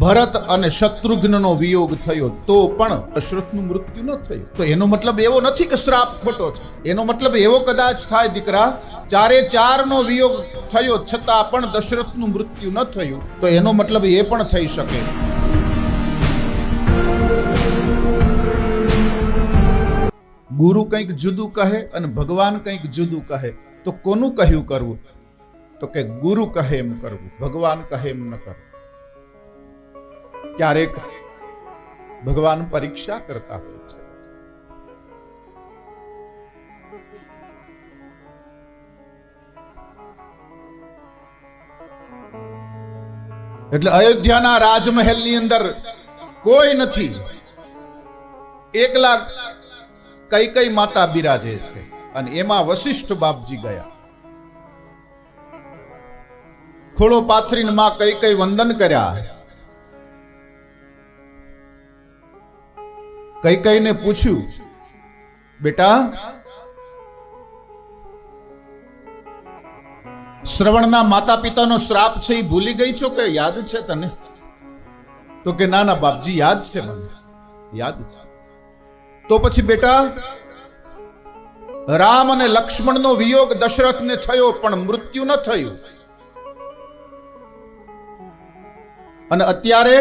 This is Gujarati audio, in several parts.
ભરત અને શત્રુઘ્નનો વિયોગ થયો તો પણ દશરથનું મૃત્યુ ન થયું. તો એનો મતલબ એવો નથી કે શ્રાપ ખોટો છે. એનો મતલબ એવો કદાચ થાય દીકરા, ચારે ચારનો વિયોગ થયો છતાં પણ દશરથનું મૃત્યુ ન થયું, તો એનો મતલબ એ પણ થઈ શકે. ગુરુ કંઈક જુદું કહે અને ભગવાન કંઈક જુદું કહે, તો કોનું કહ્યું કરવું? તો કે ગુરુ કહે એમ કરવું, ભગવાન કહે એમ ન કરવું. ક્યારેક ભગવાન પરીક્ષા કરતા હોય છે. એટલે અયોધ્યાના રાજમહેલની અંદર કોઈ નથી, એકલા કઈ માતા બિરાજે છે અને એમાં વશિષ્ઠ બાપજી ગયા. ખોળો પાથરીને માં કઈ વંદન કર્યા. કઈને પૂછ્યું, બેટા શ્રવણના માતા પિતાનો શ્રાપ છે એ ભૂલી ગઈ છો કે યાદ છે તને? તો કે ના બાપજી યાદ છે, મને યાદ છે. તો પછી બેટા, રામ અને લક્ષ્મણનો વિયોગ દશરથને થયો પણ મૃત્યુ ન થયું, અને અત્યારે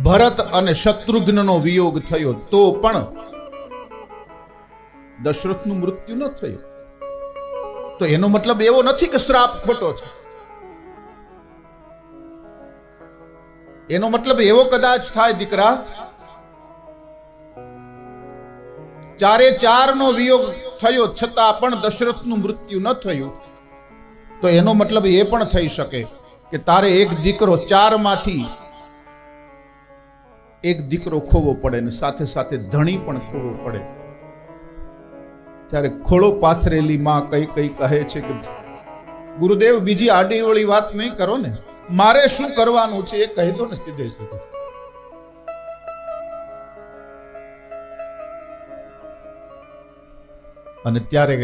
ભરત અને શત્રુઘ્નનો વિયોગ થયો તો પણ દશરથનું મૃત્યુ ન થયું. તો એનો મતલબ એવો નથી કે શ્રાપ ખોટો છે. એનો મતલબ એવો કદાચ થાય દીકરા, ચારે ચારનો વિયોગ થયો છતાં પણ દશરથનું મૃત્યુ ન થયું, તો એનો મતલબ એ પણ થઈ શકે કે તારે એક દીકરો, ચારમાંથી એક દીકરો ખોવો પડે ને સાથે સાથે ધણી પણ ખોવો પડે. ત્યારે ખોળો પાથરેલી માં કઈ કહે છે કે ગુરુદેવ બીજી આડીવળી વાત નહીં કરો ને, મારે શું કરવાનું છે એ કહી દો ને સીધે સીધું. અને ત્યારે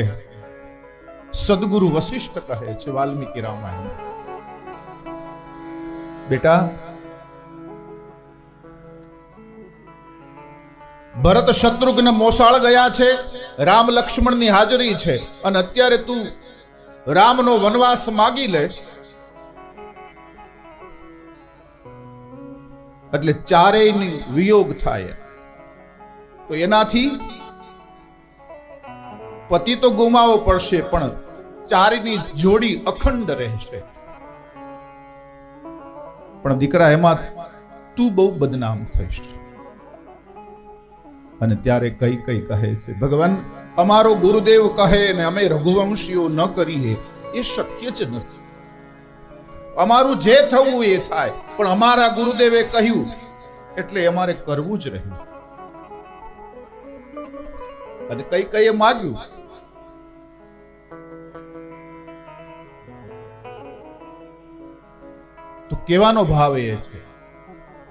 સદગુરુ વશિષ્ઠ કહે છે વાલ્મીકી રામાયણ, બેટા ભરત શત્રુઘ્ન મોસાળ ગયા છે, રામ લક્ષ્મણની હાજરી છે, અને અત્યારે તું રામનો વનવાસ માગી લે એટલે ચારેયની વિયોગ થાય. તો એનાથી પતિ તો ગુમાવવો પડશે પણ ચારેયની જોડી અખંડ રહેશે. પણ દીકરા એમાં તું બહુ બદનામ થઈશ. અને ત્યારે કઈ કહે છે, ભગવાન અમારો ગુરુદેવ કહે ને અમે રઘુવંશીઓ ન કરીએ એ શક્ય જ નથી. અમારું જે થવું એ થાય, પણ અમારા ગુરુદેવે કહ્યું એટલે અમારે કરવું જ રહ્યું. અને કઈ માગ્યું, તો કહેવાનો ભાવ એ છે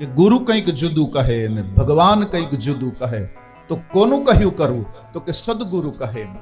કે ગુરુ કંઈક જુદું કહે ને ભગવાન કંઈક જુદું કહે, તો કોનું કહ્યું કરવું? તો કે સદગુરુ કહે એમ.